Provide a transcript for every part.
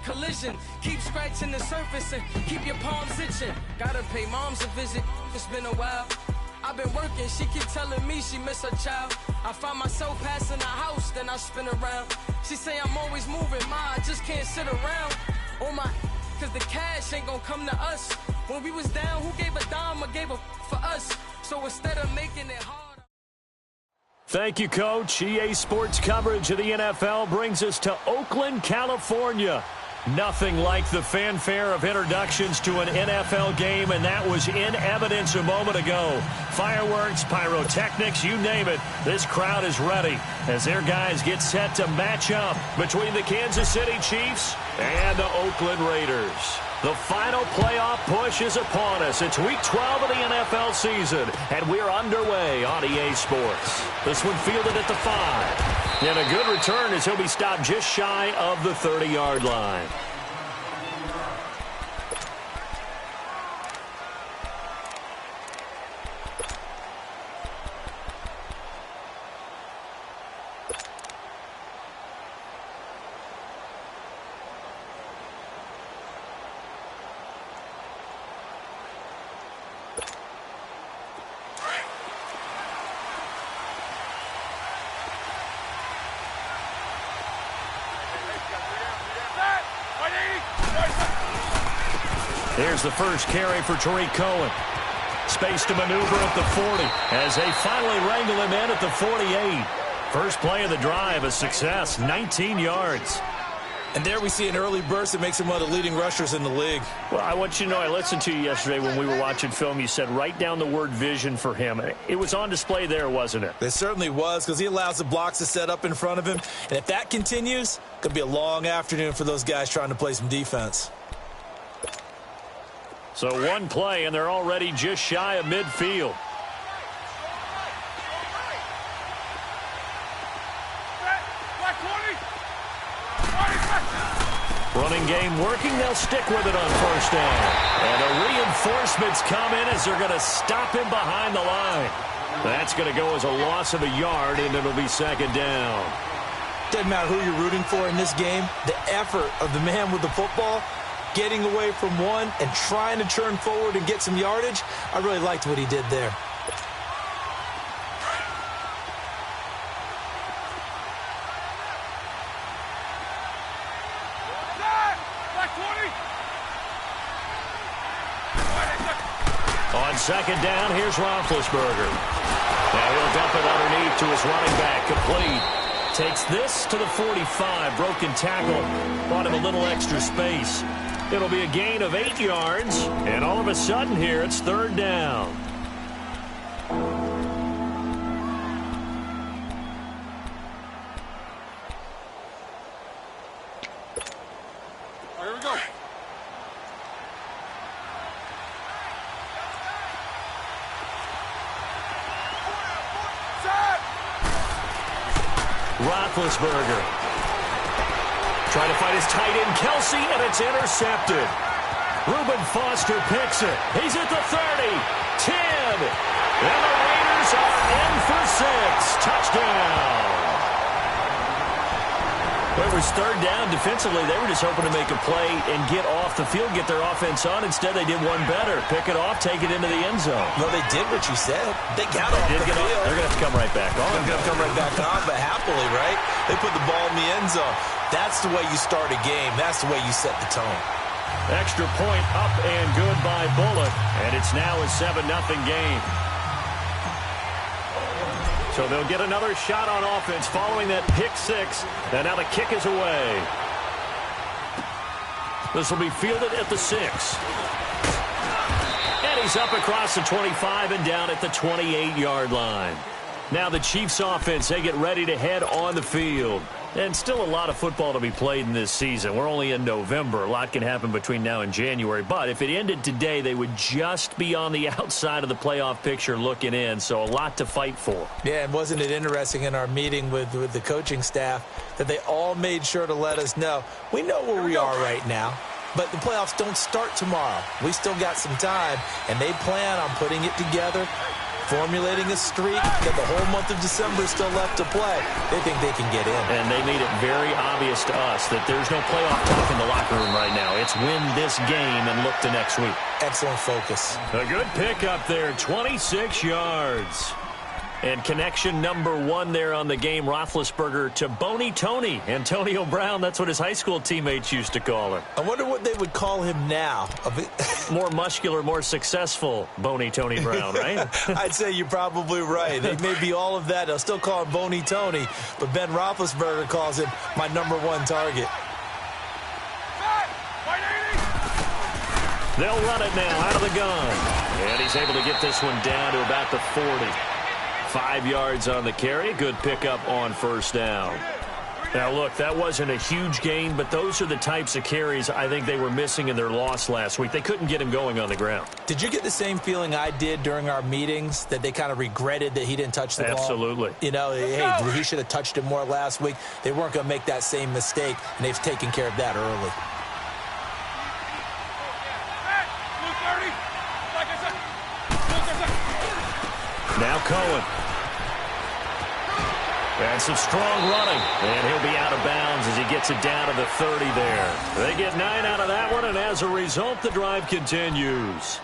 collision. Keep scratching the surface and keep your palms itching. Gotta pay mom's a visit, it's been a while. I've been working, she keep telling me she miss her child. I find myself passing the house, then I spin around. She say I'm always moving, ma, I just can't sit around. Oh my, cause the cash ain't gonna come to us. When we was down, who gave a dime or gave a for us? So instead of making it hard. Thank you, Coach. EA Sports coverage of the NFL brings us to Oakland, California. Nothing like the fanfare of introductions to an NFL game, and that was in evidence a moment ago. Fireworks, pyrotechnics, you name it. This crowd is ready as their guys get set to match up between the Kansas City Chiefs and the Oakland Raiders. The final playoff push is upon us. It's Week 12 of the NFL season, and we're underway on EA Sports. This one fielded at the 5. And a good return as he'll be stopped just shy of the 30-yard line. Here's the first carry for Tariq Cohen. Space to maneuver at the 40 as they finally wrangle him in at the 48. First play of the drive, a success, 19 yards. And there we see an early burst that makes him one of the leading rushers in the league. Well, I want you to know, I listened to you yesterday when we were watching film. You said write down the word vision for him. It was on display there, wasn't it? It certainly was, because he allows the blocks to set up in front of him. And if that continues, it could be a long afternoon for those guys trying to play some defense. So one play, and they're already just shy of midfield. Running game working. They'll stick with it on first down. And the reinforcements come in as they're going to stop him behind the line. That's going to go as a loss of a yard, and it'll be second down. Doesn't matter who you're rooting for in this game. The effort of the man with the football, getting away from one and trying to turn forward and get some yardage, I really liked what he did there. On second down, here's Roethlisberger. Now he'll dump it underneath to his running back, complete. Takes this to the 45, broken tackle, bought him a little extra space. It'll be a gain of 8 yards, and all of a sudden here, it's third down. Here we go. Roethlisberger trying to find his tight end, Kelsey, and it's intercepted. Reuben Foster picks it. He's at the 30, 10, and the Raiders are in for 6. Touchdown. Well, it was third down. Defensively, they were just hoping to make a play and get off the field, get their offense on. Instead, they did one better. Pick it off, take it into the end zone. Well, they did what you said. They got off the field. They're going to have to come right back on. They're going to come right back on, but happily, right? They put the ball in the end zone. That's the way you start a game. That's the way you set the tone. Extra point up and good by Bullock, and it's now a 7-0 game. So they'll get another shot on offense following that pick six, and now the kick is away. This will be fielded at the 6. And he's up across the 25 and down at the 28-yard line. Now the Chiefs offense, they get ready to head on the field. And still a lot of football to be played in this season. We're only in November. A lot can happen between now and January. But if it ended today, they would just be on the outside of the playoff picture looking in. So a lot to fight for. Yeah, and wasn't it interesting in our meeting with the coaching staff that they all made sure to let us know, we know where we are right now, but the playoffs don't start tomorrow. We still got some time, and they plan on putting it together, formulating a streak that the whole month of December is still left to play. They think they can get in. And they made it very obvious to us that there's no playoff talk in the locker room let's win this game and look to next week. Excellent focus. A good pickup there, 26 yards. And connection number 1 there on the game, Roethlisberger to Boney Tony. Antonio Brown, that's what his high school teammates used to call him. I wonder what they would call him now. More muscular, more successful Boney Tony Brown, right? I'd say you're probably right. They may be all of that. They'll still call him Boney Tony, but Ben Roethlisberger calls him my #1 target. They'll run it now out of the gun. And he's able to get this one down to about the 40. 5 yards on the carry. Good pickup on first down. Now, look, that wasn't a huge gain, but those are the types of carries I think they were missing in their loss last week. They couldn't get him going on the ground. Did you get the same feeling I did during our meetings, that they kind of regretted that he didn't touch the ball? Absolutely. You know, hey, he should have touched it more last week. They weren't going to make that same mistake, and they've taken care of that early. Now Cohen. And some strong running. And he'll be out of bounds as he gets it down to the 30 there. They get 9 out of that one, and as a result, the drive continues.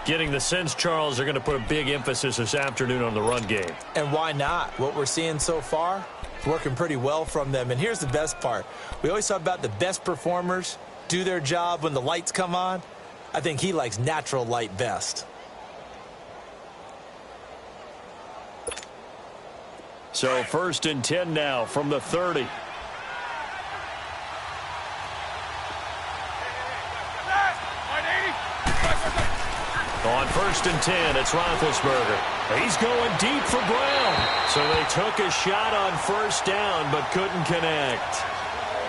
Getting the sense, Charles, they're going to put a big emphasis this afternoon on the run game. And why not? What we're seeing so far is working pretty well from them. And here's the best part. We always talk about the best performers do their job when the lights come on. I think he likes natural light best. So 1st and 10 now from the 30. On 1st and 10, it's Roethlisberger. He's going deep for Brown. So they took a shot on first down but couldn't connect.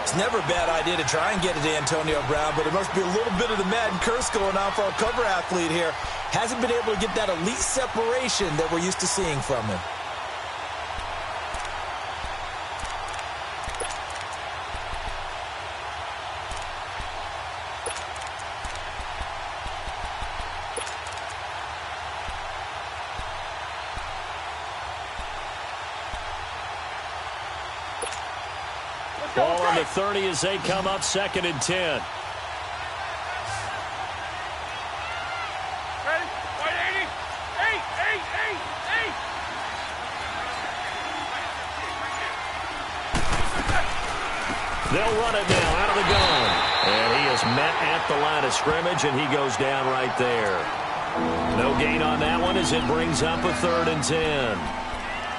It's never a bad idea to try and get it to Antonio Brown, but it must be a little bit of the Madden curse going on for our cover athlete here. Hasn't been able to get that elite separation that we're used to seeing from him. Ball on the 30 as they come up 2nd and 10. Ready? White 80. 8. They'll run it now out of the gun. And he is met at the line of scrimmage, and he goes down right there. No gain on that one as it brings up a 3rd and 10.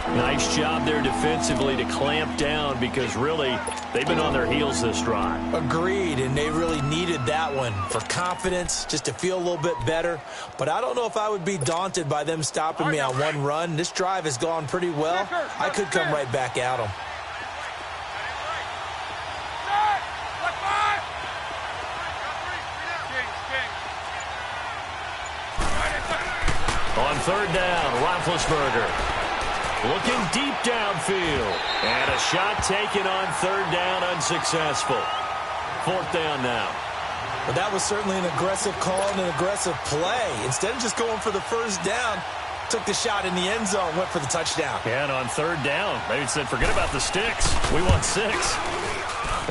Nice job there defensively to clamp down because really they've been on their heels this drive. Agreed, and they really needed that one for confidence, just to feel a little bit better. But I don't know if I would be daunted by them stopping me on one run. This drive has gone pretty well. I could come right back at them. On 3rd down, Roethlisberger. Looking deep downfield. And a shot taken on 3rd down, unsuccessful. 4th down now. Well, that was certainly an aggressive call and an aggressive play. Instead of just going for the first down, took the shot in the end zone, went for the touchdown. And on 3rd down, maybe said, forget about the sticks. We want 6.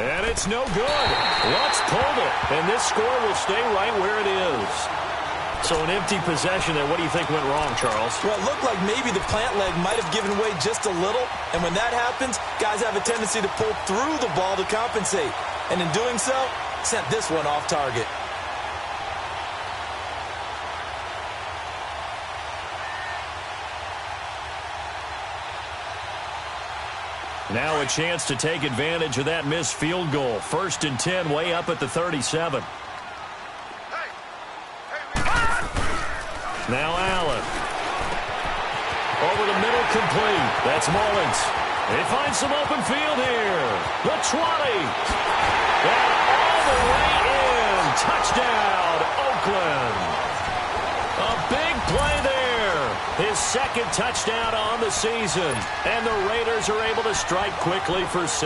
And it's no good. Lutz pulled it. And this score will stay right where it is. So an empty possession there. What do you think went wrong, Charles? Well, it looked like maybe the plant leg might have given way just a little. And when that happens, guys have a tendency to pull through the ball to compensate. And in doing so, sent this one off target. Now a chance to take advantage of that missed field goal. 1st and 10, way up at the 37. Now Allen. Over the middle, complete. That's Mullins. They find some open field here. The 20. And all the way in. Touchdown, Oakland. A big play there. His 2nd touchdown on the season. And the Raiders are able to strike quickly for 6.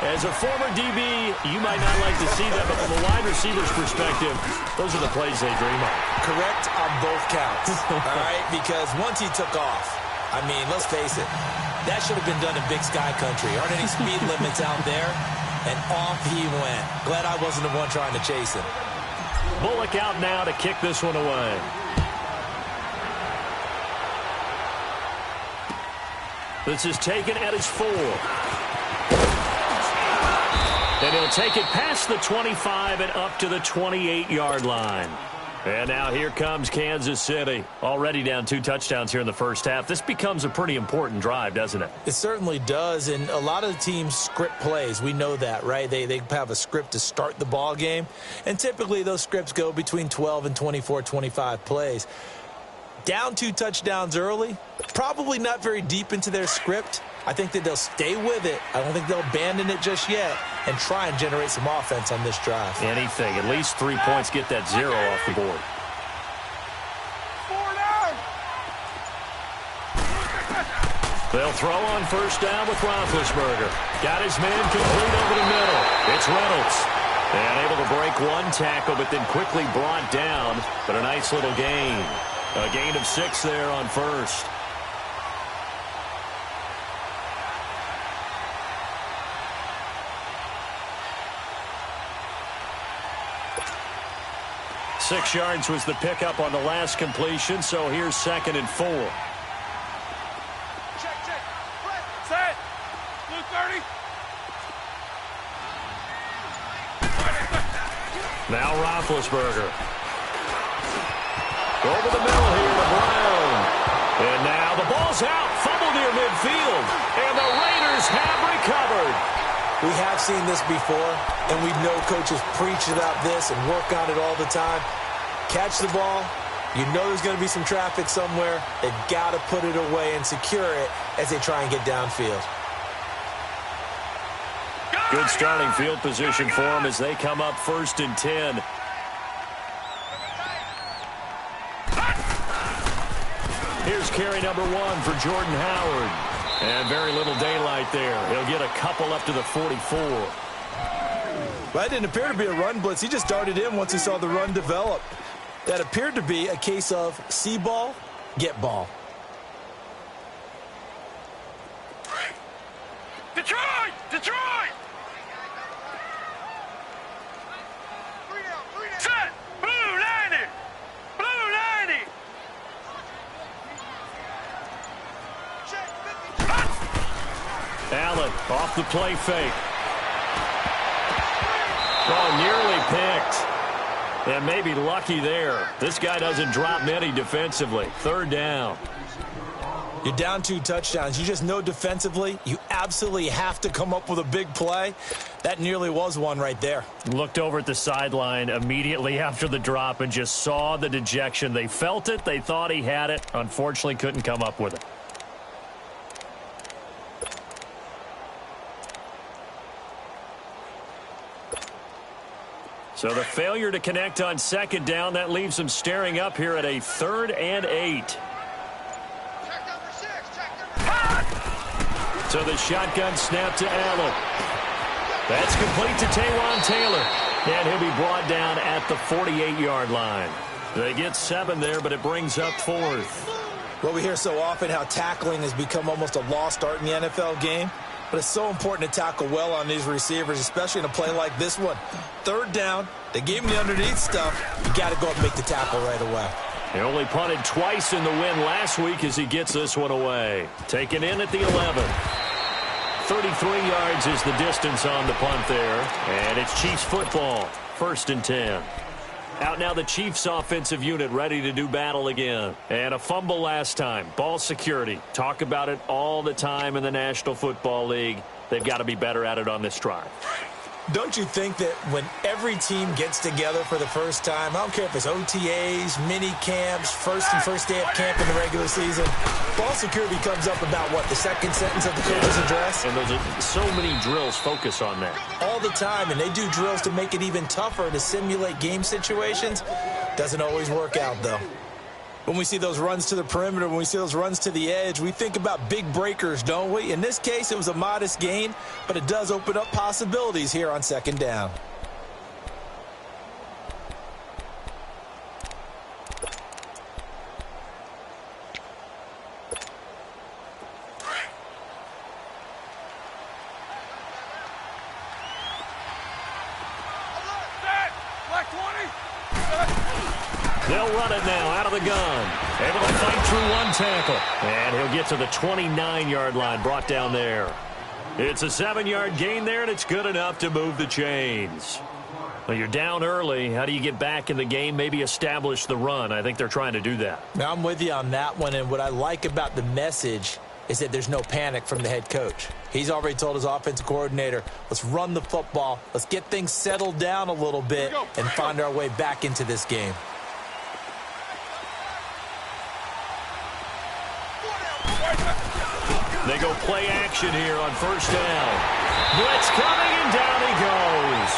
As a former DB, you might not like to see that, but from a wide receiver's perspective, those are the plays they dream of. Correct on both counts, all right? Because once he took off, I mean, let's face it, that should have been done in Big Sky Country. Aren't any speed limits out there? And off he went. Glad I wasn't the one trying to chase him. Bullock out now to kick this one away. This is taken at his 4. And he'll take it past the 25 and up to the 28-yard line. And now here comes Kansas City. Already down 2 touchdowns here in the first half. This becomes a pretty important drive, doesn't it? It certainly does, and a lot of the teams script plays. We know that, right? They have a script to start the ball game, and typically those scripts go between 12 and 24, 25 plays. Down 2 touchdowns early, probably not very deep into their script. I think that they'll stay with it. I don't think they'll abandon it just yet and try and generate some offense on this drive. Anything. At least 3 points, get that 0 off the board. They'll throw on first down with Roethlisberger. Got his man complete over the middle. It's Reynolds. And able to break 1 tackle, but then quickly brought down. But a nice little gain. A gain of 6 there on first. Six yards was the pickup on the last completion, so here's 2nd and 4. Check. Set. Blue 30. Now Roethlisberger. Over the middle here to Brown. And now the ball's out. Fumble near midfield. And the Raiders have recovered. We have seen this before, and we know coaches preach about this and work on it all the time. Catch the ball. You know there's going to be some traffic somewhere. They've got to put it away and secure it as they try and get downfield. Good starting field position for them as they come up 1st and 10. Here's carry number 1 for Jordan Howard. And very little daylight there. He'll get a couple up to the 44. Well, that didn't appear to be a run blitz. He just darted in once he saw the run develop. That appeared to be a case of see ball, get ball. Detroit! Set! Blue 90! Blue 90! Allen off the play fake. Oh, nearly picked. And maybe lucky there. This guy doesn't drop many defensively. 3rd down. You're down 2 touchdowns. You just know defensively you absolutely have to come up with a big play. That nearly was one right there. Looked over at the sideline immediately after the drop and just saw the dejection. They felt it. They thought he had it. Unfortunately, couldn't come up with it. So the failure to connect on 2nd down, that leaves them staring up here at a 3rd and 8. So the shotgun snap to Allen. That's complete to Taywan Taylor. And he'll be brought down at the 48-yard line. They get 7 there, but it brings up 4th. Well, we hear so often how tackling has become almost a lost art in the NFL game. But it's so important to tackle well on these receivers, especially in a play like this one. 3rd down, they gave him the underneath stuff. You got to go up and make the tackle right away. He only punted twice in the win last week as he gets this one away. Taken in at the 11. 33 yards is the distance on the punt there. And it's Chiefs football. 1st and 10. Out now the Chiefs offensive unit ready to do battle again. And a fumble last time. Ball security. Talk about it all the time in the National Football League. They've got to be better at it on this drive. Don't you think that when every team gets together for the first time, I don't care if it's OTAs, mini camps, first day of camp in the regular season, ball security comes up about, what, the 2nd sentence of the coach's address? And those are so many drills focus on that. All the time, and they do drills to make it even tougher to simulate game situations. Doesn't always work out, though. When we see those runs to the perimeter, when we see those runs to the edge, we think about big breakers, don't we? In this case, it was a modest gain, but it does open up possibilities here on 2nd down. They'll run it now out of the gun. Able to fight through one tackle. And he'll get to the 29-yard line, brought down there. It's a 7-yard gain there, and it's good enough to move the chains. Well, you're down early. How do you get back in the game, maybe establish the run? I think they're trying to do that. Now, I'm with you on that one, and what I like about the message is that there's no panic from the head coach. He's already told his offensive coordinator, let's run the football, let's get things settled down a little bit and find our way back into this game. They go play action here on first down. Blitz coming, and down he goes.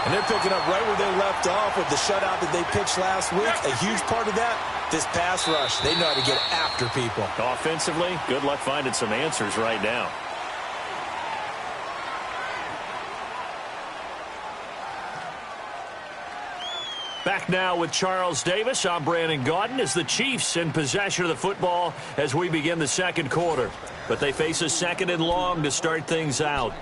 And they're picking up right where they left off with the shutout that they pitched last week. A huge part of that, this pass rush. They know how to get after people. Offensively, good luck finding some answers right now. Back now with Charles Davis. I'm Brandon Gaudin as the Chiefs in possession of the football as we begin the second quarter. But they face a 2nd and long to start things out.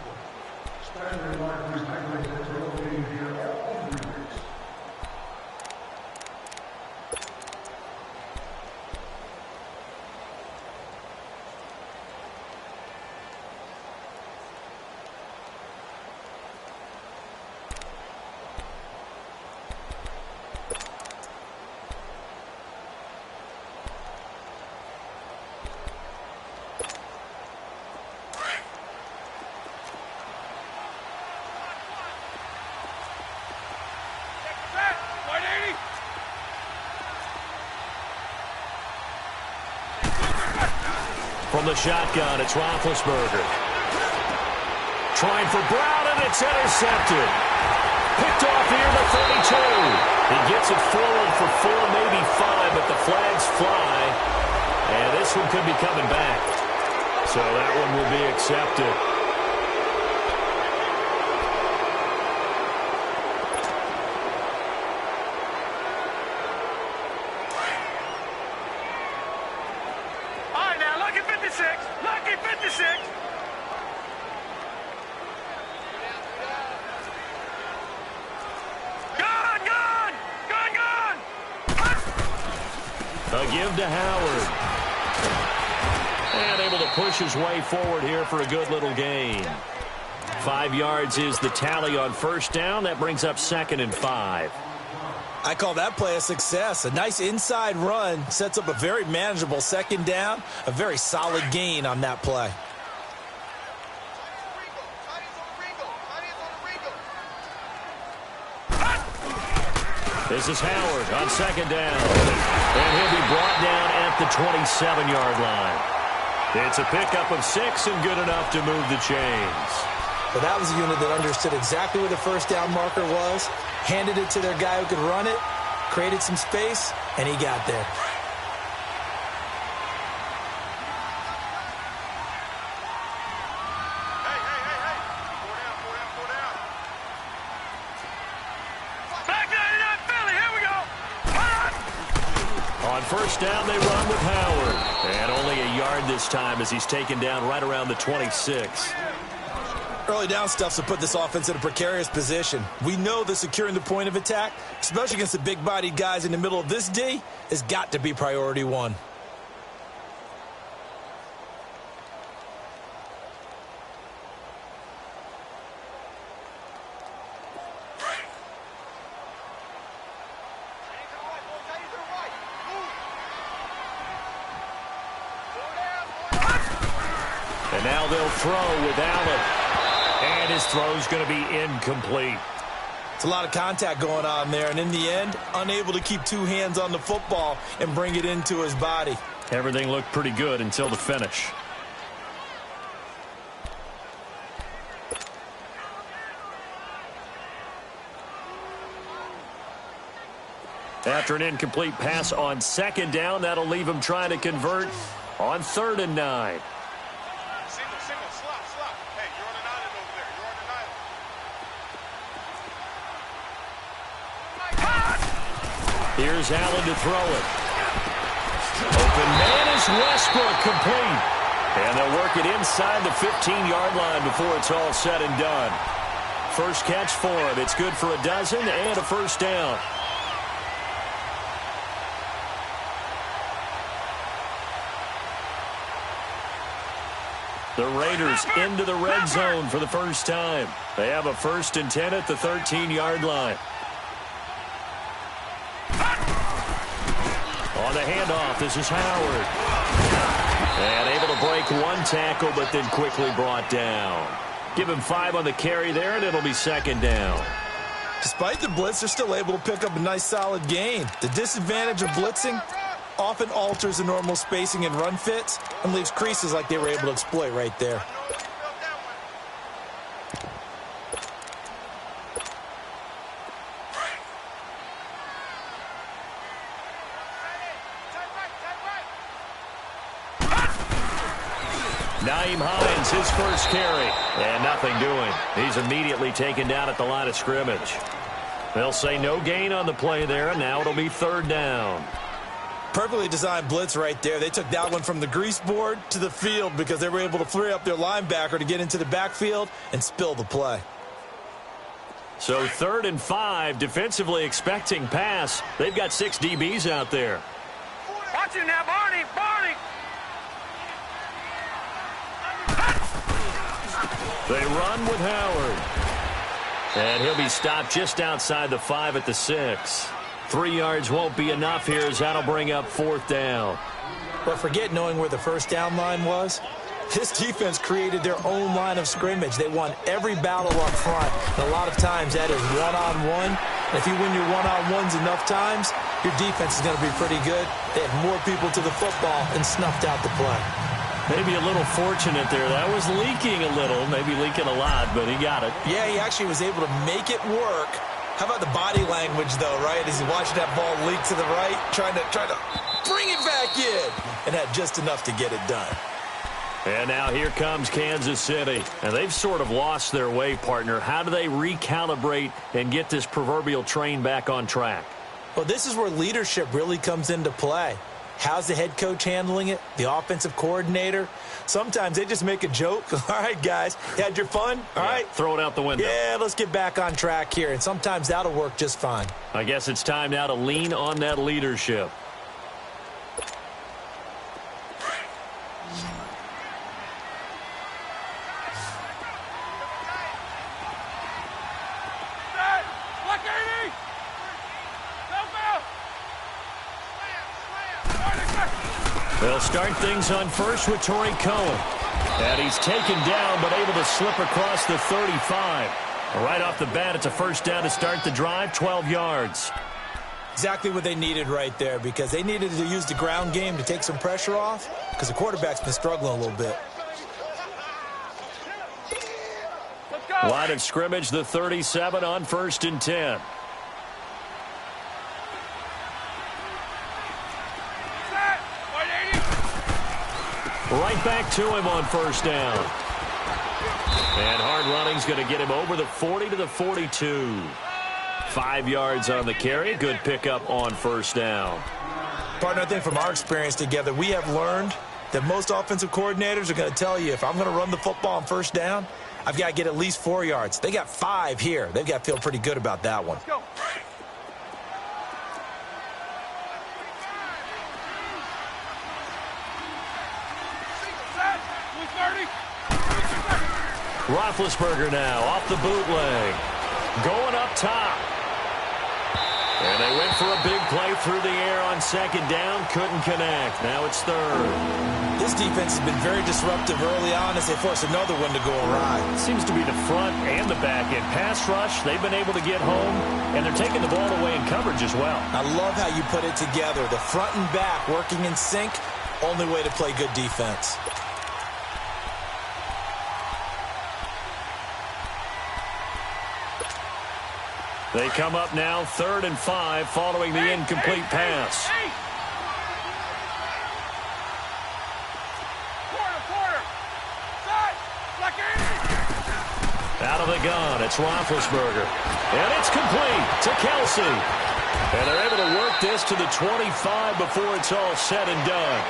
From the shotgun, it's Roethlisberger. Trying for Brown, and it's intercepted. Picked off here at the 32. He gets it forward for 4, maybe 5, but the flags fly. And this one could be coming back. So that one will be accepted. A give to Howard. And able to push his way forward here for a good little gain. 5 yards is the tally on first down. That brings up 2nd and 5. I call that play a success. A nice inside run sets up a very manageable 2nd down. A very solid gain on that play. This is Howard on 2nd down. And he'll be brought down at the 27-yard line. It's a pickup of 6 and good enough to move the chains. But that was a unit that understood exactly where the first down marker was, handed it to their guy who could run it, created some space, and he got there. First down, they run with Howard. And only a yard this time as he's taken down right around the 26. Early down stuff's to put this offense in a precarious position. We know that securing the point of attack, especially against the big-bodied guys in the middle of this D, has got to be priority 1. And now they'll throw with Allen. And his throw's going to be incomplete. It's a lot of contact going on there, and in the end, unable to keep 2 hands on the football and bring it into his body. Everything looked pretty good until the finish. After an incomplete pass on 2nd down, that'll leave him trying to convert on 3rd and 9. Here's Allen to throw it. Open man is Westbrook, complete. And they'll work it inside the 15-yard line before it's all said and done. First catch for him. It's good for a dozen and a first down. The Raiders into the red zone for the first time. They have a 1st and 10 at the 13-yard line. On the handoff, this is Howard. And able to break one tackle, but then quickly brought down. Give him 5 on the carry there, and it'll be 2nd down. Despite the blitz, they're still able to pick up a nice solid gain. The disadvantage of blitzing often alters the normal spacing and run fits and leaves creases like they were able to exploit right there. Naeem Hines, his first carry, and nothing doing. He's immediately taken down at the line of scrimmage. They'll say no gain on the play there, and now it'll be 3rd down. Perfectly designed blitz right there. They took that one from the grease board to the field because they were able to free up their linebacker to get into the backfield and spill the play. So 3rd and 5, defensively expecting pass. They've got 6 DBs out there. Watch him now, Barney! Barney! They run with Howard. And he'll be stopped just outside the 5 at the 6. 3 yards won't be enough here as that'll bring up 4th down. But forget knowing where the first down line was. This defense created their own line of scrimmage. They won every battle up front. And a lot of times that is one-on-one. And if you win your one-on-ones enough times, your defense is going to be pretty good. They had more people to the football and snuffed out the play. Maybe a little fortunate there. That was leaking a little, maybe leaking a lot, but he got it. Yeah, he actually was able to make it work. How about the body language, though, right? As he's watching that ball leak to the right, trying to bring it back in, and had just enough to get it done. And now here comes Kansas City. And they've sort of lost their way, partner. How do they recalibrate and get this proverbial train back on track? Well, this is where leadership really comes into play. How's the head coach handling it? The offensive coordinator? Sometimes they just make a joke. All right, guys, you had your fun? All right. Throw it out the window. Yeah, let's get back on track here. And sometimes that'll work just fine. I guess it's time now to lean on that leadership. They'll start things on first with Torrey Cohen. And he's taken down, but able to slip across the 35. Right off the bat, it's a first down to start the drive, 12 yards. Exactly what they needed right there, because they needed to use the ground game to take some pressure off, because the quarterback's been struggling a little bit. Line of scrimmage, the 37 on 1st and 10. Right back to him on first down. And hard running's going to get him over the 40 to the 42. 5 yards on the carry. Good pickup on first down. Partner, I think from our experience together, we have learned that most offensive coordinators are going to tell you, if I'm going to run the football on first down, I've got to get at least 4 yards. They got 5 here. They've got to feel pretty good about that one. Let's go. Roethlisberger now off the bootleg. Going up top. And they went for a big play through the air on second down. Couldn't connect. Now it's third. This defense has been very disruptive early on as they force another one to go awry. Seems to be the front and the back end. Pass rush, they've been able to get home, and they're taking the ball away in coverage as well. I love how you put it together. The front and back working in sync. Only way to play good defense. They come up now 3rd and 5 following the incomplete pass. Out of the gun, it's Roethlisberger. And it's complete to Kelsey. And they're able to work this to the 25 before it's all said and done.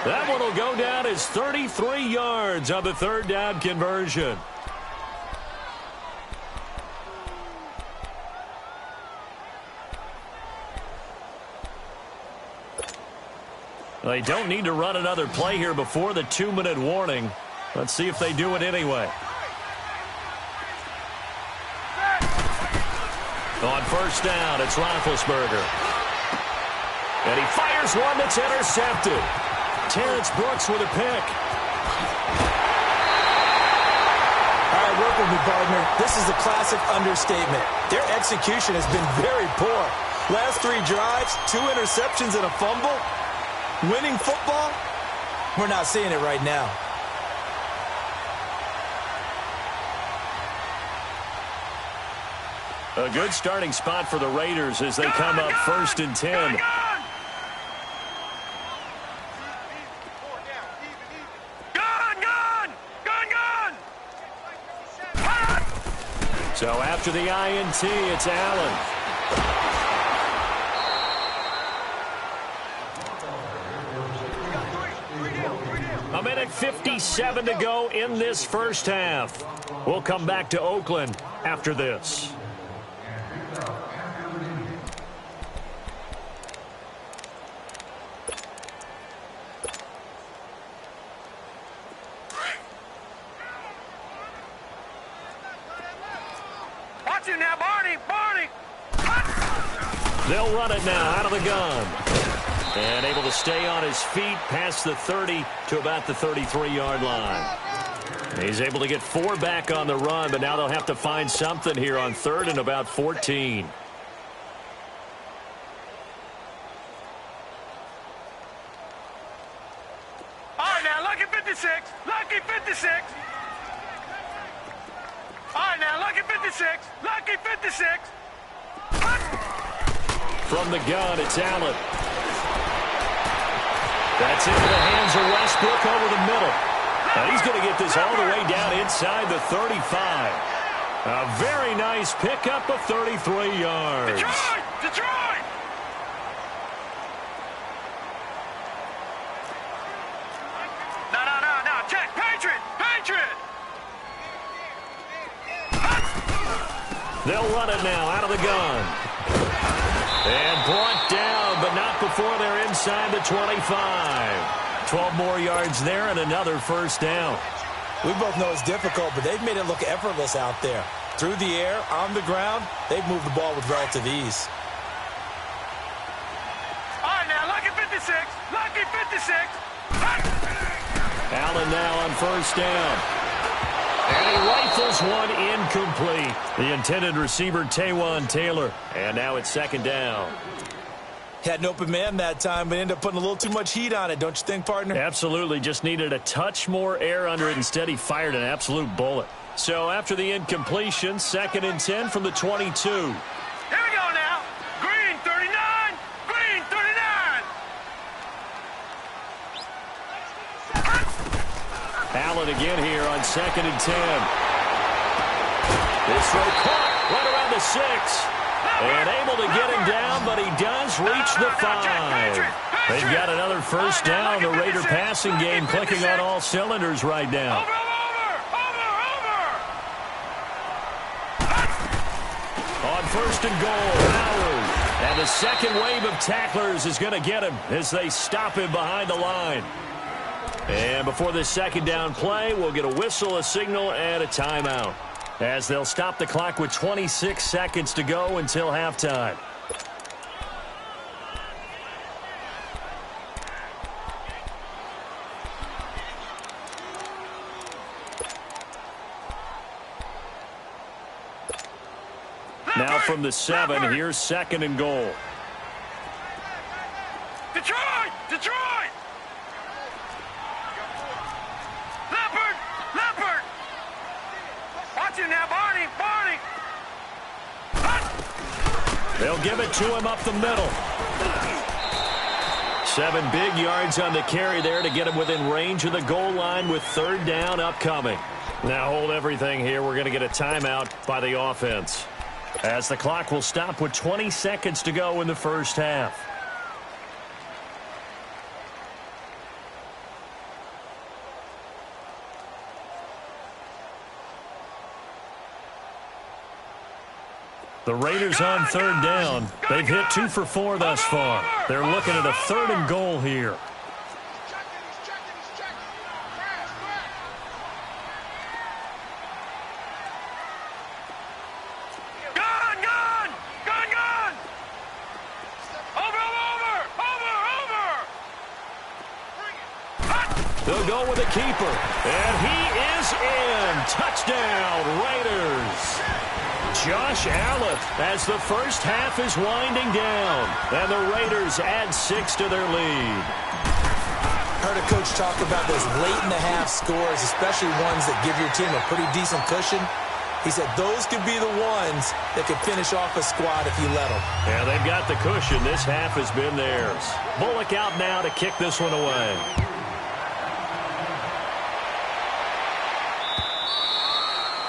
That one will go down as 33 yards on the 3rd down conversion. They don't need to run another play here before the 2-minute warning. Let's see if they do it anyway. On first down, it's Roethlisberger. And he fires one that's intercepted. Terrence Brooks with a pick. All right, work with me, partner. This is a classic understatement. Their execution has been very poor. Last 3 drives, 2 interceptions and a fumble. Winning football? We're not seeing it right now. A good starting spot for the Raiders as they come up first and 10. So after the INT, it's Allen. A minute 57 to go in this first half. We'll come back to Oakland after this. Watch it now, Barney! They'll run it now out of the gun. And able to stay on his feet past the 30 to about the 33-yard line. He's able to get 4 back on the run, but now they'll have to find something here on 3rd and about 14. All right, now, lucky 56. Lucky 56. All right, now, lucky 56. Lucky 56. From the gun, it's Allen. That's into the hands of Westbrook over the middle. And he's going to get this all the way down inside the 35. A very nice pickup of 33 yards. Detroit! Detroit! No. Check. Patriot! They'll run it now out of the gun. And brought down, but not before they're inside the 25. 12 more yards there and another first down. We both know it's difficult, but they've made it look effortless out there. Through the air, on the ground, they've moved the ball with relative ease. All right, now, lucky 56. Lucky 56. Allen now on first down. And he rifles one incomplete. The intended receiver, Taywan Taylor. And now it's second down. Had an open man that time, but ended up putting a little too much heat on it, don't you think, partner? Absolutely. Just needed a touch more air under it. Instead, he fired an absolute bullet. So after the incompletion, 2nd and 10 from the 22. Here we go now. Green 39. Green 39. Allen again here on 2nd and 10. This throw caught right around the 6. And able to get him down, but he does reach the 5. They've got another first down. The Raider passing game clicking on all cylinders right now. Over. On first and goal, Howard. And the second wave of tacklers is going to get him as they stop him behind the line. And before this second down play, we'll get a whistle, a signal, and a timeout, as they'll stop the clock with 26 seconds to go until halftime. Now from the 7, here's 2nd and goal. Detroit! Leopard! Watch it now, Barney! They'll give it to him up the middle. 7 big yards on the carry there to get him within range of the goal line with 3rd down upcoming. Now hold everything here. We're going to get a timeout by the offense, as the clock will stop with 20 seconds to go in the first half. The Raiders on 3rd down. They've hit 2 for 4 thus far. They're looking at a 3rd and goal here. They'll go with a keeper. And he is in. Touchdown, Raiders. Josh Allen as the first half is winding down. And the Raiders add 6 to their lead. Heard a coach talk about those late-in-the-half scores, especially ones that give your team a pretty decent cushion. He said those could be the ones that could finish off a squad if you let them. Yeah, they've got the cushion. This half has been theirs. Bullock out now to kick this one away.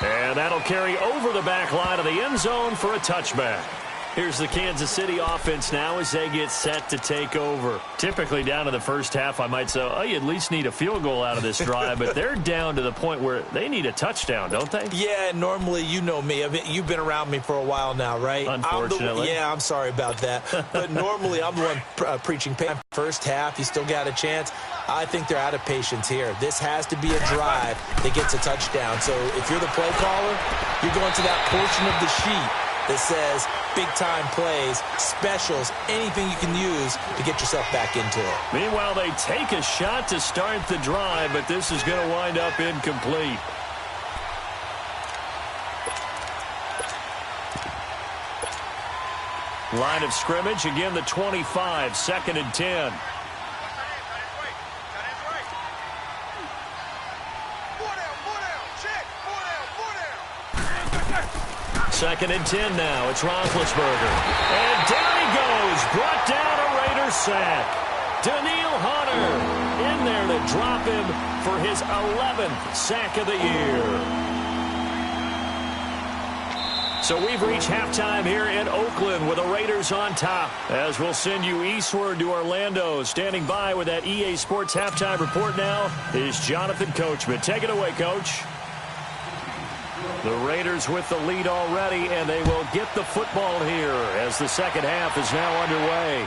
And that'll carry over the back line of the end zone for a touchback. Here's the Kansas City offense now as they get set to take over. Typically down to the first half, I might say, oh, you at least need a field goal out of this drive, but they're down to the point where they need a touchdown, don't they? Yeah, normally, you know me. I mean, you've been around me for a while now, right? Unfortunately. I'm sorry about that. But normally, I'm the one preaching first half. You still got a chance. I think they're out of patience here. This has to be a drive that gets a touchdown. So if you're the play caller, you're going to that portion of the sheet that says big-time plays, specials, anything you can use to get yourself back into it. Meanwhile, they take a shot to start the drive, but this is going to wind up incomplete. Line of scrimmage, again the 25, 2nd and 10. Second and 10 now. It's Roethlisberger. And down he goes. Brought down a Raiders sack. Danielle Hunter in there to drop him for his 11th sack of the year. So we've reached halftime here in Oakland with the Raiders on top. As we'll send you eastward to Orlando. Standing by with that EA Sports halftime report now is Jonathan Coachman. Take it away, Coach. The Raiders with the lead already, and they will get the football here as the second half is now underway.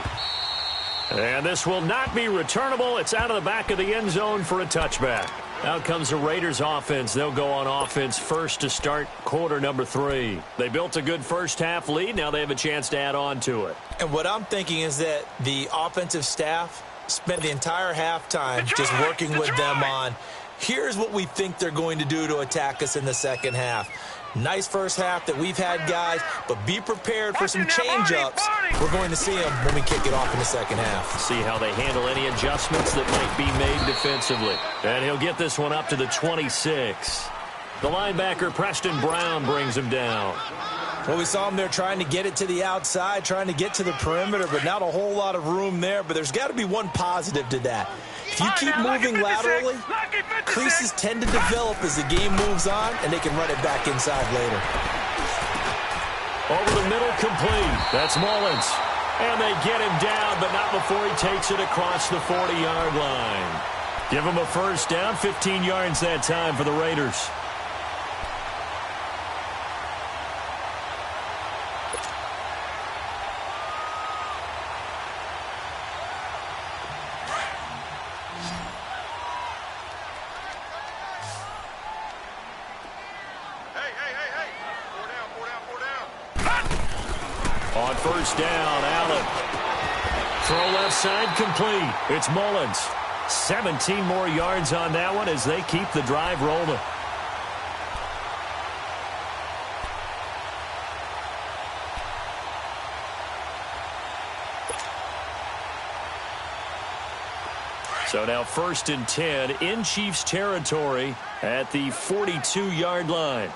And this will not be returnable. It's out of the back of the end zone for a touchback. Out comes the Raiders offense. They'll go on offense first to start quarter number 3. They built a good first half lead. Now they have a chance to add on to it. And what I'm thinking is that the offensive staff spent the entire halftime just working with them on, here's what we think they're going to do to attack us in the second half. Nice first half that we've had, guys, but be prepared for some change-ups. We're going to see them when we kick it off in the second half. See how they handle any adjustments that might be made defensively. And he'll get this one up to the 26. The linebacker, Preston Brown, brings him down. Well, we saw him there trying to get it to the outside, trying to get to the perimeter, but not a whole lot of room there. But there's got to be one positive to that. If you keep moving laterally, creases tend to develop as the game moves on, and they can run it back inside later. Over the middle, complete. That's Mullins. And they get him down, but not before he takes it across the 40-yard line. Give him a first down, 15 yards that time for the Raiders. On first down, Allen. Throw left side, complete. It's Mullins. 17 more yards on that one as they keep the drive rolling. So now 1st and 10 in Chiefs territory at the 42-yard line.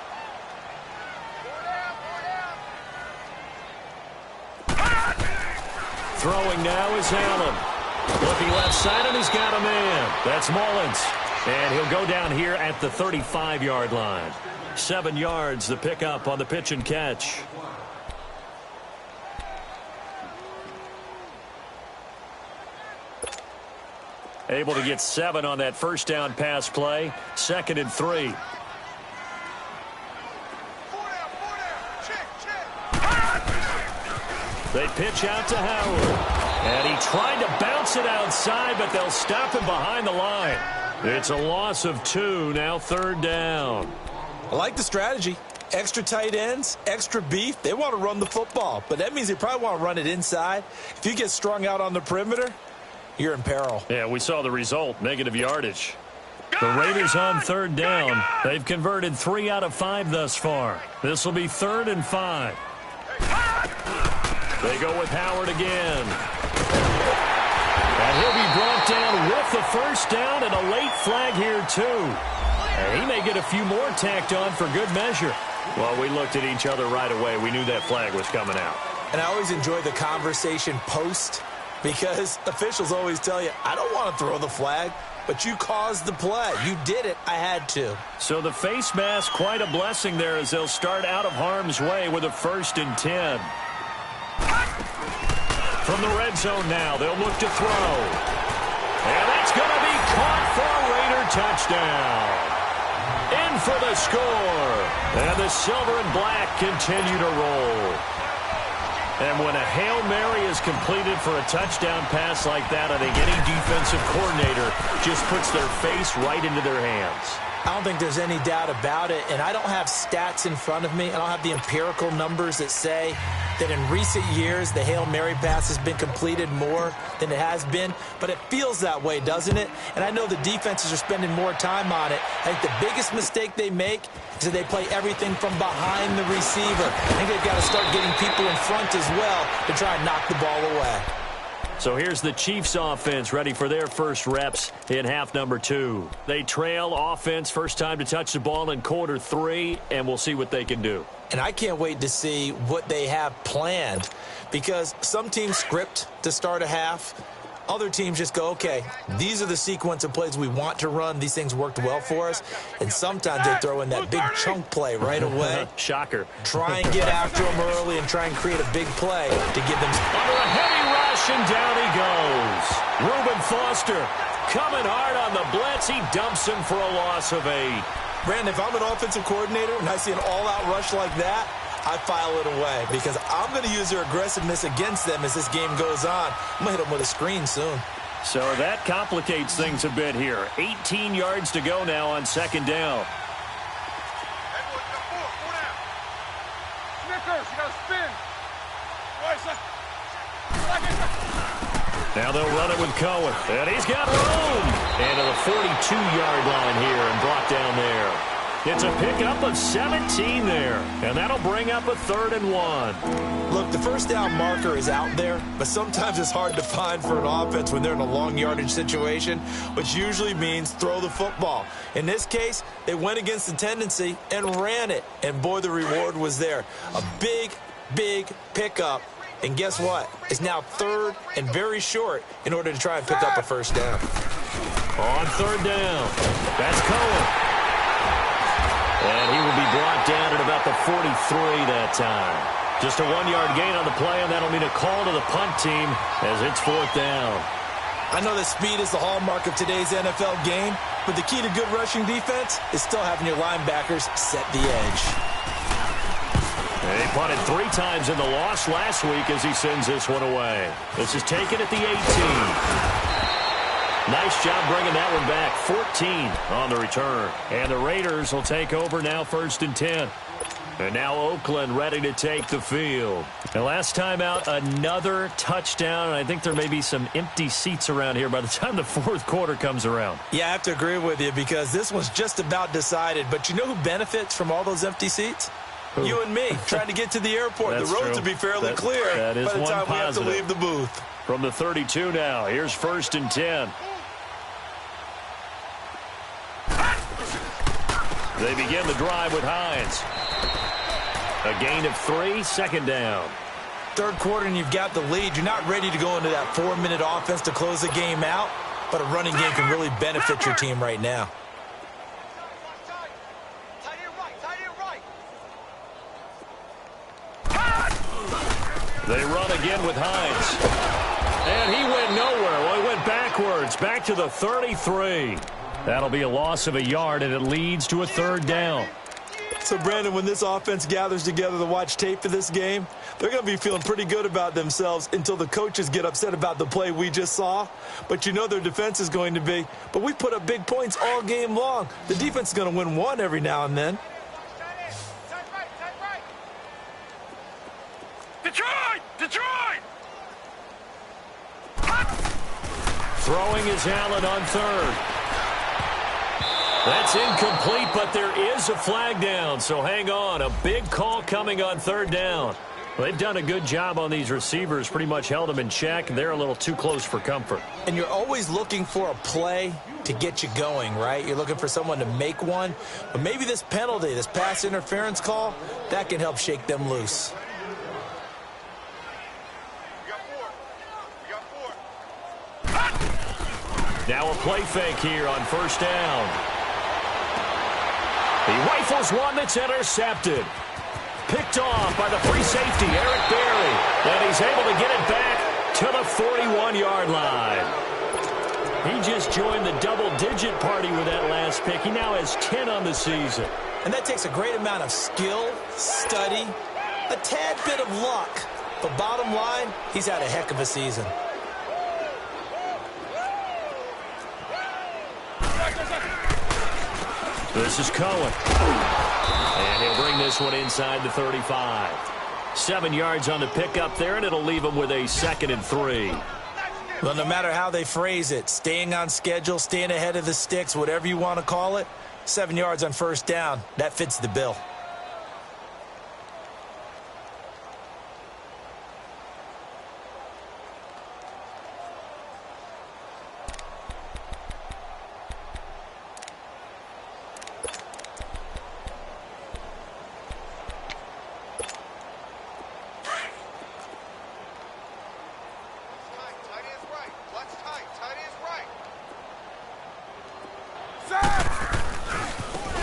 Throwing now is Allen. Looking left side, and he's got a man. That's Mullins. And he'll go down here at the 35-yard line. 7 yards, the pickup on the pitch and catch. Able to get 7 on that first down pass play. 2nd and 3. They pitch out to Howard. And he tried to bounce it outside, but they'll stop him behind the line. It's a loss of 2, now 3rd down. I like the strategy. Extra tight ends, extra beef. They want to run the football, but that means they probably want to run it inside. If you get strung out on the perimeter, you're in peril. Yeah, we saw the result, negative yardage. The Raiders on third down. They've converted 3 out of 5 thus far. This will be 3rd and 5. They go with Howard again. And he'll be brought down with the first down and a late flag here too. And he may get a few more tacked on for good measure. Well, we looked at each other right away. We knew that flag was coming out. And I always enjoy the conversation post because officials always tell you, I don't want to throw the flag, but you caused the play. You did it. I had to. So the face mask, quite a blessing there as they'll start out of harm's way with a 1st and 10. From the red zone now, they'll look to throw. And that's going to be caught for a Raider touchdown. In for the score. And the silver and black continue to roll. And when a Hail Mary is completed for a touchdown pass like that, I think any defensive coordinator just puts their face right into their hands. I don't think there's any doubt about it, and I don't have stats in front of me. I don't have the empirical numbers that say that in recent years the Hail Mary pass has been completed more than it has been, but it feels that way, doesn't it? And I know the defenses are spending more time on it. I think the biggest mistake they make is that they play everything from behind the receiver. I think they've got to start getting people in front as well to try and knock the ball away. So here's the Chiefs offense ready for their first reps in half number 2. They trail offense, first time to touch the ball in quarter 3, and we'll see what they can do. And I can't wait to see what they have planned because some teams script to start a half. Other teams just go, okay, these are the sequence of plays we want to run. These things worked well for us. And sometimes they throw in that big chunk play right away. Shocker. Try and get after them early and try and create a big play to give them... Under a heavy rush, and down he goes. Reuben Foster coming hard on the blitz. He dumps him for a loss of 8. Brandon, if I'm an offensive coordinator and I see an all-out rush like that, I file it away because I'm going to use their aggressiveness against them as this game goes on. I'm going to hit them with a screen soon. So that complicates things a bit here. 18 yards to go now on 2nd down. Now they'll run it with Cohen. And he's got room. And to the 42-yard line here and brought down there. It's a pickup of 17 there. And that'll bring up a 3rd and 1. Look, the first down marker is out there, but sometimes it's hard to find for an offense when they're in a long yardage situation, which usually means throw the football. In this case, they went against the tendency and ran it. And boy, the reward was there. A big, big pickup. And guess what? It's now 3rd and very short in order to try and pick up a first down. On 3rd down, that's Cohen. And he will be brought down at about the 43 that time. Just a 1-yard gain on the play, and that'll mean a call to the punt team as it's 4th down. I know that speed is the hallmark of today's NFL game, but the key to good rushing defense is still having your linebackers set the edge. And he punted 3 times in the loss last week as he sends this one away. This is taken at the 18. Nice job bringing that one back. 14 on the return. And the Raiders will take over now 1st and 10. And now Oakland ready to take the field. And last time out, another touchdown. And I think there may be some empty seats around here by the time the 4th quarter comes around. Yeah, I have to agree with you because this one's just about decided. But you know who benefits from all those empty seats? Who? You and me, trying to get to the airport. The roads will be fairly clear by the time we have to leave the booth. From the 32 now, here's 1st and 10. They begin the drive with Hines. A gain of 3, 2nd down. 3rd quarter and you've got the lead. You're not ready to go into that 4-minute offense to close the game out, but a running game can really benefit your team right now. They run again with Hines. And he went nowhere. Well, he went backwards, back to the 33. That'll be a loss of a yard, and it leads to a 3rd down. So, Brandon, when this offense gathers together to watch tape for this game, they're going to be feeling pretty good about themselves until the coaches get upset about the play we just saw. But you know their defense is going to be. But we put up big points all game long. The defense is going to win one every now and then. Detroit! Detroit! Throwing is Allen on 3rd. That's incomplete, but there is a flag down, so hang on. A big call coming on third down. They've done a good job on these receivers, pretty much held them in check. They're a little too close for comfort. And you're always looking for a play to get you going, right? You're looking for someone to make one. But maybe this penalty, this pass interference call, that can help shake them loose. Now a play fake here on first down. He rifles one that's intercepted. Picked off by the free safety, Eric Berry. And he's able to get it back to the 41-yard line. He just joined the double-digit party with that last pick. He now has 10 on the season. And that takes a great amount of skill, study, a tad bit of luck. But bottom line, he's had a heck of a season. This is Cohen. And he'll bring this one inside the 35. 7 yards on the pickup there, and it'll leave him with a 2nd and 3. Well, no matter how they phrase it, staying on schedule, staying ahead of the sticks, whatever you want to call it, 7 yards on first down, that fits the bill.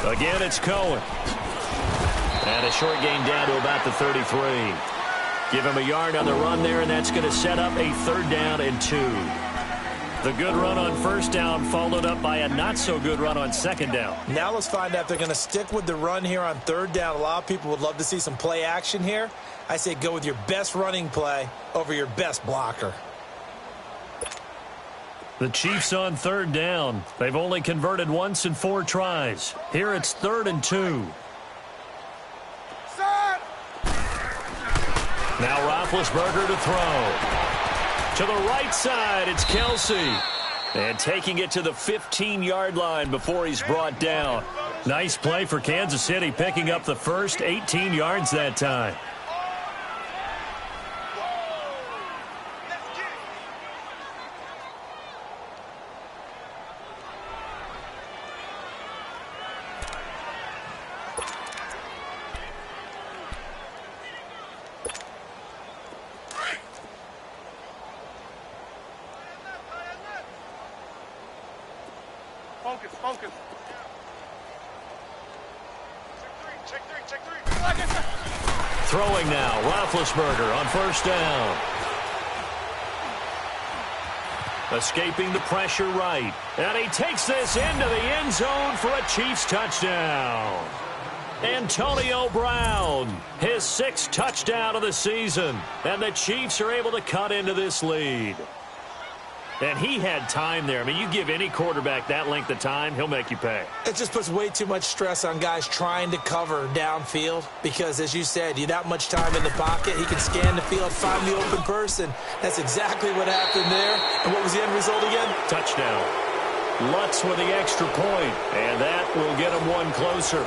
Again, it's Cohen. And a short gain down to about the 33. Give him a yard on the run there, and that's going to set up a 3rd down and 2. The good run on first down followed up by a not-so-good run on 2nd down. Now let's find out if they're going to stick with the run here on 3rd down. A lot of people would love to see some play action here. I say go with your best running play over your best blocker. The Chiefs on 3rd down. They've only converted once in 4 tries. Here it's 3rd and 2. Now Roethlisberger to throw. To the right side, it's Kelsey. And taking it to the 15-yard line before he's brought down. Nice play for Kansas City, picking up the first 18 yards that time. Focus. Check three. Throwing now, Roethlisberger on first down. Escaping the pressure right. And he takes this into the end zone for a Chiefs touchdown. Antonio Brown, his 6th touchdown of the season. And the Chiefs are able to cut into this lead. And he had time there. I mean, you give any quarterback that length of time, he'll make you pay. It just puts way too much stress on guys trying to cover downfield because, as you said, you that much time in the pocket, he can scan the field, find the open person. That's exactly what happened there. And what was the end result again? Touchdown. Lutz with the extra point, and that will get him one closer.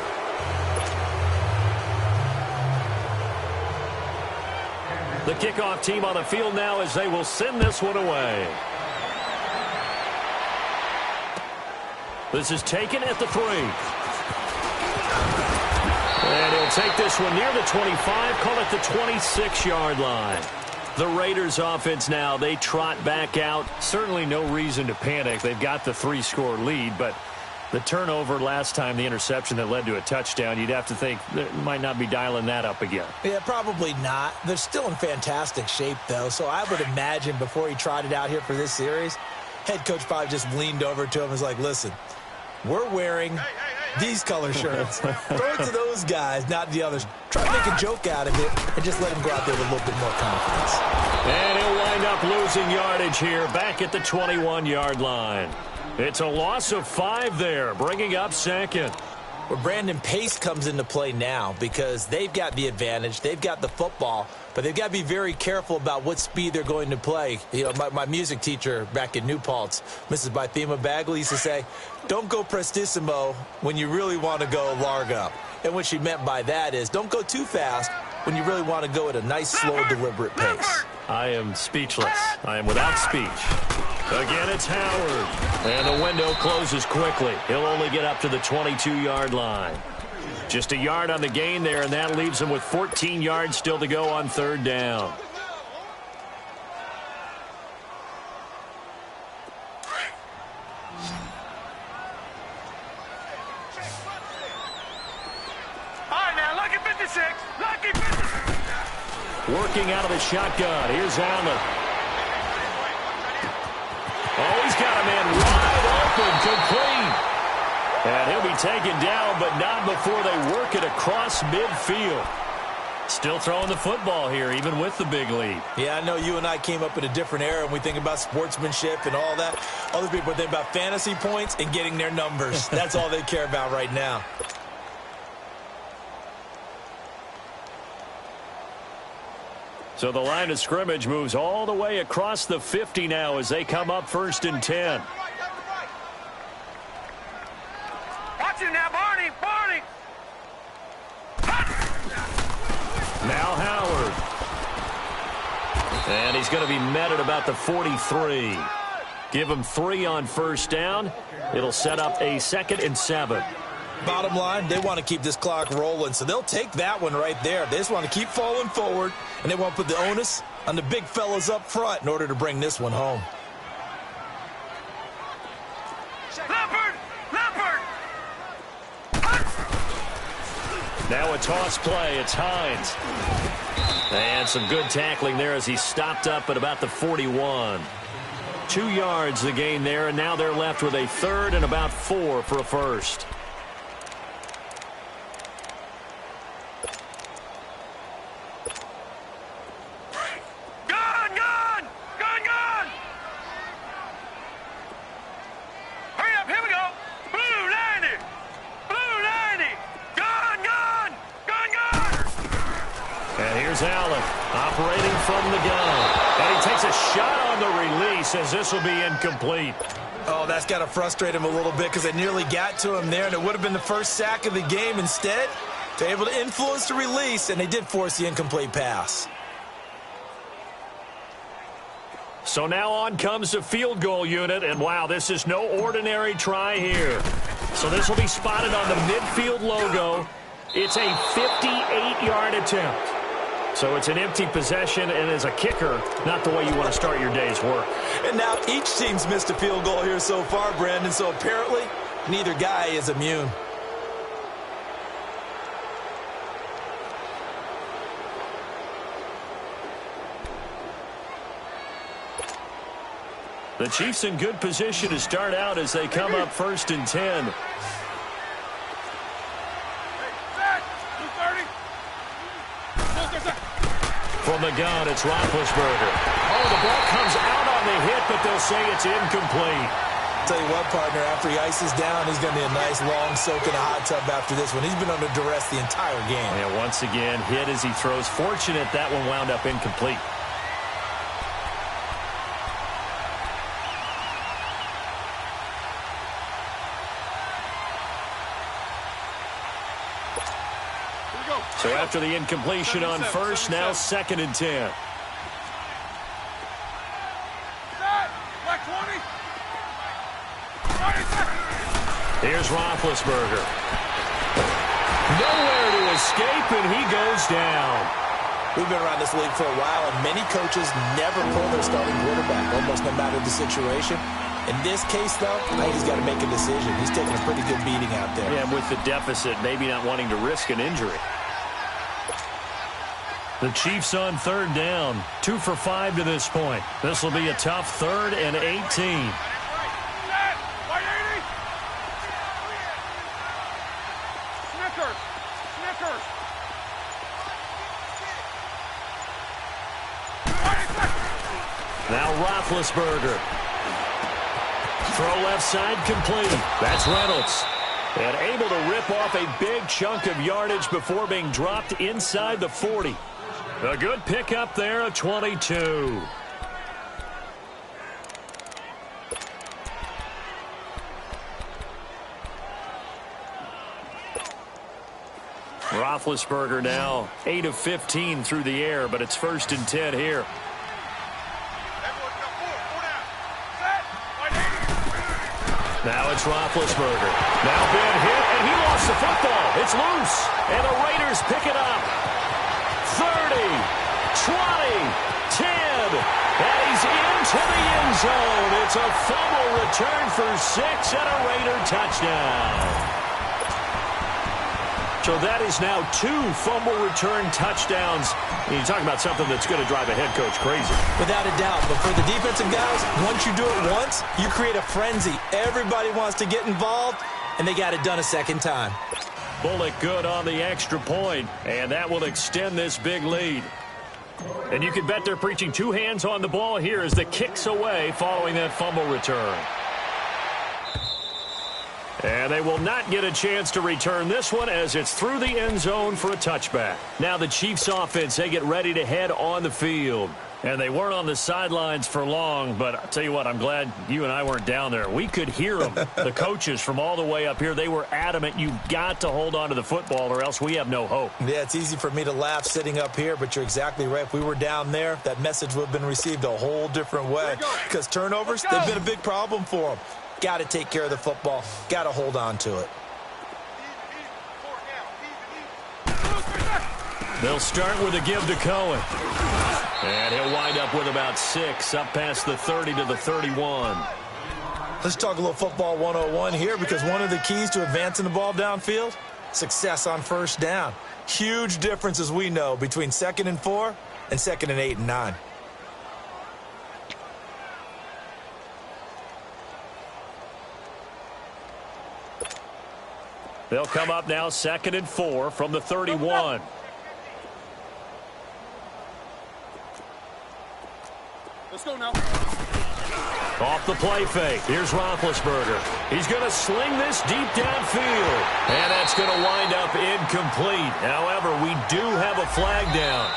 The kickoff team on the field now as they will send this one away. This is taken at the 3. And he'll take this one near the 25, call it the 26-yard line. The Raiders offense now, they trot back out. Certainly no reason to panic. They've got the 3-score lead, but the turnover last time, the interception that led to a touchdown, you'd have to think they might not be dialing that up again. Yeah, probably not. They're still in fantastic shape, though, so I would imagine before he tried it out here for this series, head coach probably just leaned over to him and was like, listen, we're wearing these color shirts. Throw it to those guys, not the others. Try to make a joke out of it and just let him go out there with a little bit more confidence. And he'll wind up losing yardage here back at the 21-yard line. It's a loss of 5 there, bringing up 2nd. Well, Brandon, pace comes into play now because they've got the advantage. They've got the football, but they've got to be very careful about what speed they're going to play. You know, my music teacher back in New Paltz, Mrs. Bythema Bagley, used to say, don't go prestissimo when you really want to go largo. And what she meant by that is don't go too fast when you really want to go at a nice, slow, deliberate pace. I am speechless. I am without speech. Again, it's Howard. And the window closes quickly. He'll only get up to the 22-yard line. Just a yard on the gain there, and that leaves him with 14 yards still to go on third down. All right, now, lucky 56. Lucky 56. Working out of the shotgun. Here's Allen. Oh, he's got a man wide open, complete. And he'll be taken down, but not before they work it across midfield. Still throwing the football here, even with the big lead. Yeah, I know you and I came up in a different era, and we think about sportsmanship and all that. Other people think about fantasy points and getting their numbers. That's all they care about right now. So the line of scrimmage moves all the way across the 50 now as they come up 1st and 10. Watch it now, Barney. Barney. Now Howard. And he's going to be met at about the 43. Give him 3 on 1st down. It'll set up a 2nd and 7. Bottom line, they want to keep this clock rolling, so they'll take that one right there. They just want to keep falling forward, and they want to put the onus on the big fellas up front in order to bring this one home. Leopard. Leopard. Now a toss play. It's Hines. And some good tackling there as he stopped up at about the 41. 2 yards the gain there, and now they're left with a 3rd and about 4 for a first. Allen operating from the gun. And he takes a shot on the release as this will be incomplete. Oh, that's got to frustrate him a little bit because they nearly got to him there, and it would have been the first sack of the game. Instead, they're able to influence the release, and they did force the incomplete pass. So now on comes the field goal unit, and wow, this is no ordinary try here. So this will be spotted on the midfield logo. It's a 58-yard attempt. So it's an empty possession, and as a kicker, not the way you want to start your day's work. And now each team's missed a field goal here so far, Brandon, so apparently neither guy is immune. The Chiefs in good position to start out as they come up 1st and 10. From the gun, it's Roethlisberger. Oh, the ball comes out on the hit, but they'll say it's incomplete. Tell you what, partner, after he ices down, he's going to be a nice long soak in a hot tub after this one. He's been under duress the entire game. Yeah, once again, hit as he throws. Fortunate that one wound up incomplete. So after the incompletion on first, now 2nd and 10. Here's Roethlisberger. Nowhere to escape, and he goes down. We've been around this league for a while, and many coaches never pull their starting quarterback, almost no matter the situation. In this case, though, I think he's got to make a decision. He's taking a pretty good beating out there. Yeah, with the deficit, maybe not wanting to risk an injury. The Chiefs on 3rd down, 2 for 5 to this point. This will be a tough 3rd and 18. Now Roethlisberger. Throw left side complete. That's Reynolds. And able to rip off a big chunk of yardage before being dropped inside the 40. A good pickup there of 22. Roethlisberger now 8 of 15 through the air, but it's 1st and 10 here. Now it's Roethlisberger. Now being hit, and he lost the football. It's loose, and the Raiders pick it up. 30, 20, 10, and he's into the end zone. It's a fumble return for 6 and a Raider touchdown. So that is now 2 fumble return touchdowns. You talk about something that's going to drive a head coach crazy. Without a doubt. But for the defensive guys, once you do it once, you create a frenzy. Everybody wants to get involved, and they got it done a second time. Bullock good on the extra point, and that will extend this big lead. And you can bet they're preaching 2 hands on the ball here as the kick's away following that fumble return. And they will not get a chance to return this one as it's through the end zone for a touchback. Now the Chiefs offense, they get ready to head on the field. And they weren't on the sidelines for long, but I'll tell you what, I'm glad you and I weren't down there. We could hear them. The coaches from all the way up here, they were adamant. You've got to hold on to the football or else we have no hope. Yeah, it's easy for me to laugh sitting up here, but you're exactly right. If we were down there, that message would have been received a whole different way. Because turnovers, they've been a big problem for them. Got to take care of the football. Got to hold on to it. They'll start with a give to Cohen. And he'll wind up with about 6, up past the 30 to the 31. Let's talk a little football 101 here, because one of the keys to advancing the ball downfield, success on first down. Huge difference, as we know, between 2nd and 4 and 2nd and 8 and 9. They'll come up now 2nd and 4 from the 31. Let's go now. Off the play fake. Here's Roethlisberger. He's going to sling this deep downfield. And that's going to wind up incomplete. However, we do have a flag down.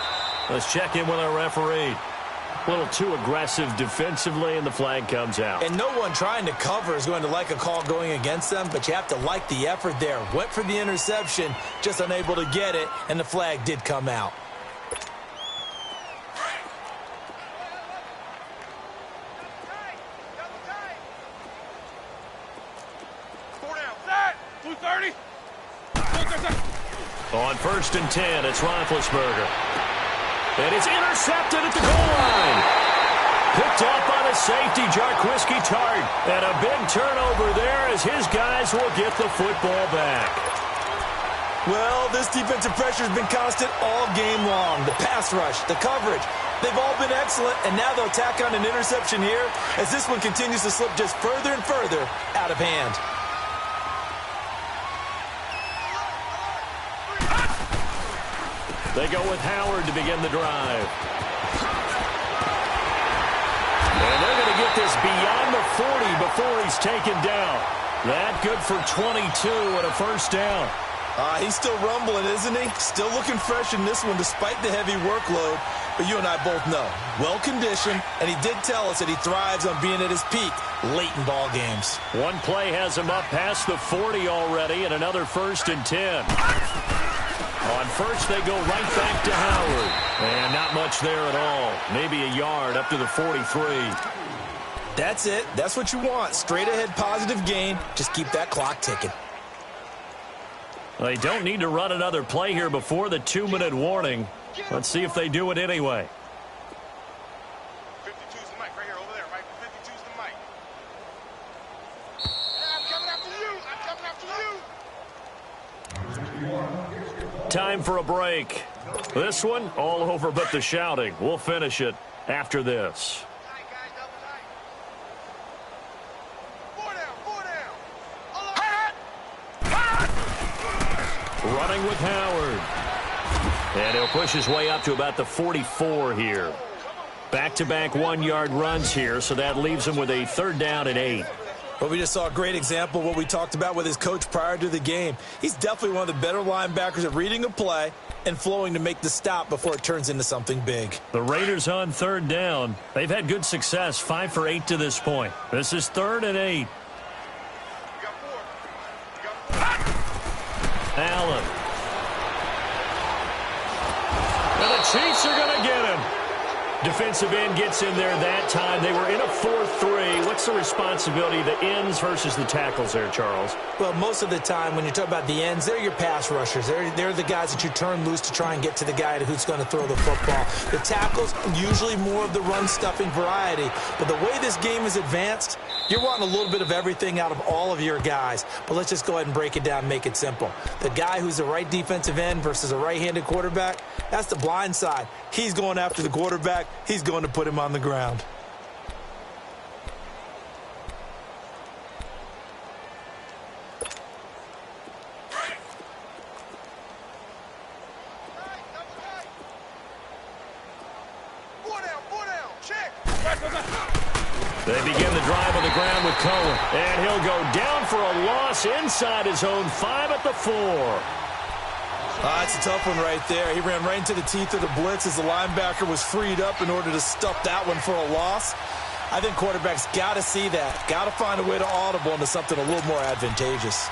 Let's check in with our referee. A little too aggressive defensively, and the flag comes out. And no one trying to cover is going to like a call going against them, but you have to like the effort there. Went for the interception, just unable to get it, and the flag did come out. On 1st and 10, it's Roethlisberger. And it's intercepted at the goal line. Picked off by the safety, Jarquiski Tart. And a big turnover there as his guys will get the football back. Well, this defensive pressure has been constant all game long. The pass rush, the coverage, they've all been excellent. And now they'll tack on an interception here as this one continues to slip just further and further out of hand. They go with Howard to begin the drive. And they're going to get this beyond the 40 before he's taken down. That good for 22 and a first down. He's still rumbling, isn't he? Still looking fresh in this one despite the heavy workload. But you and I both know, well-conditioned, and he did tell us that he thrives on being at his peak late in ball games. One play has him up past the 40 already, and another 1st and 10. On first, they go right back to Howard. And not much there at all. Maybe a yard up to the 43. That's it. That's what you want. Straight ahead positive gain. Just keep that clock ticking. They don't need to run another play here before the 2-minute warning. Let's see if they do it anyway. 52's the mic right here over there, right? 52's the mic. I'm coming after you. I'm coming after you. Time for a break. This one, all over but the shouting. We'll finish it after this. Running with Howard. And he'll push his way up to about the 44 here. Back-to-back 1-yard runs here, so that leaves him with a 3rd down and 8. Well, we just saw a great example of what we talked about with his coach prior to the game. He's definitely one of the better linebackers at reading a play and flowing to make the stop before it turns into something big. The Raiders on third down. They've had good success, 5 for 8 to this point. This is 3rd and 8. Allen. And the Chiefs are going to get him. Defensive end gets in there that time. They were in a 4-3. What's the responsibility, the ends versus the tackles there, Charles? Well, most of the time when you talk about the ends, they're your pass rushers. They're the guys that you turn loose to try and get to the guy who's going to throw the football. The tackles, usually more of the run-stuffing variety. But the way this game is advanced, you're wanting a little bit of everything out of all of your guys. But let's just go ahead and break it down and make it simple. The guy who's the right defensive end versus a right-handed quarterback, that's the blind side. He's going after the quarterback. He's going to put him on the ground. They begin the drive on the ground with Cohen. And he'll go down for a loss inside his own 5 at the 4. That's a tough one right there. He ran right into the teeth of the blitz as the linebacker was freed up in order to stuff that one for a loss. I think quarterbacks got to see that. Got to find a way to audible into something a little more advantageous.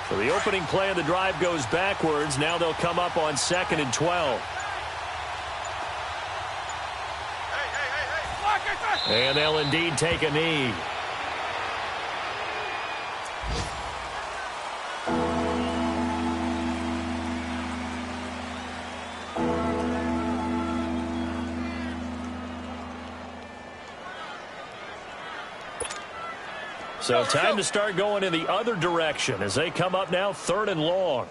So the opening play of the drive goes backwards. Now they'll come up on 2nd and 12. And they'll indeed take a knee. So time to start going in the other direction as they come up now 3rd and long.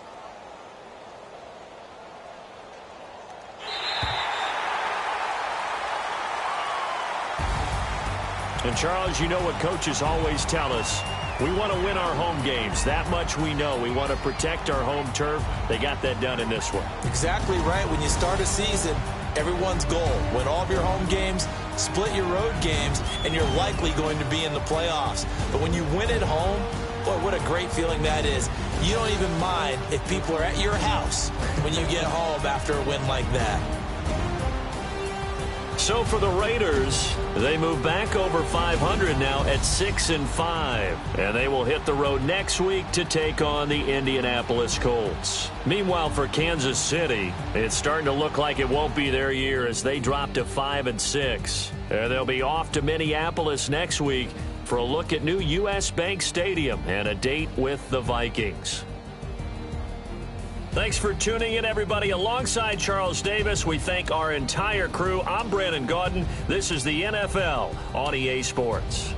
And, Charles, you know what coaches always tell us. We want to win our home games. That much we know. We want to protect our home turf. They got that done in this one. Exactly right. When you start a season, everyone's goal, win all of your home games, split your road games, and you're likely going to be in the playoffs. But when you win at home, boy, what a great feeling that is. You don't even mind if people are at your house when you get home after a win like that. So for the Raiders, they move back over 500 now at 6-5. And they will hit the road next week to take on the Indianapolis Colts. Meanwhile, for Kansas City, it's starting to look like it won't be their year as they drop to 5-6. And they'll be off to Minneapolis next week for a look at new U.S. Bank Stadium and a date with the Vikings. Thanks for tuning in, everybody. Alongside Charles Davis, we thank our entire crew. I'm Brandon Gaudin. This is the NFL on EA Sports.